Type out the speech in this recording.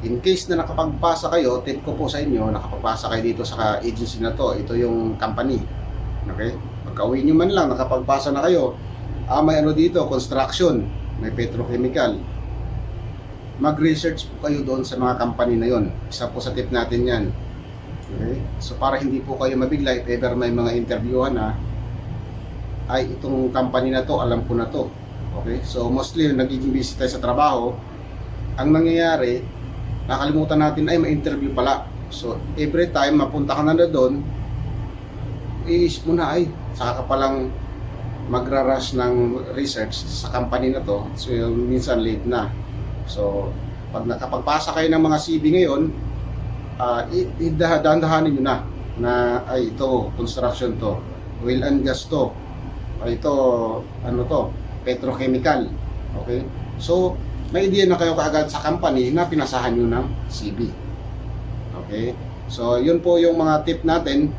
In case na nakapagpasa kayo, tip ko po sa inyo, nakapagpasa kayo dito sa agency na to, ito yung company. Okay? Pagka-uwi nyo man lang, nakapagpasa na kayo, may ano dito, construction, may petrochemical. Mag-research po kayo doon sa mga company na yon. Isa po sa tip natin yan. Okay? So para hindi po kayo mabigla, if ever may mga interviewhan na, ay itong company na to, alam ko na to. Okay? So mostly, nagiging busy tayo sa trabaho, ang nangyayari, nakalimutan natin ay may interview pala. So every time mapunta ka na doon, iisip mo na ay saka ka palang magra-rush ng research sa company na to. So minsan late na. So pag nakapagpasa kayo ng mga CV ngayon, dahan-dahanin nyo na ay ito construction to, oil and gas to, ay ito ano to, petrochemical. Okay? So may idea na kayo kaagad sa company na pinasahan nyo ng CV. Okay? So, yun po yung mga tip natin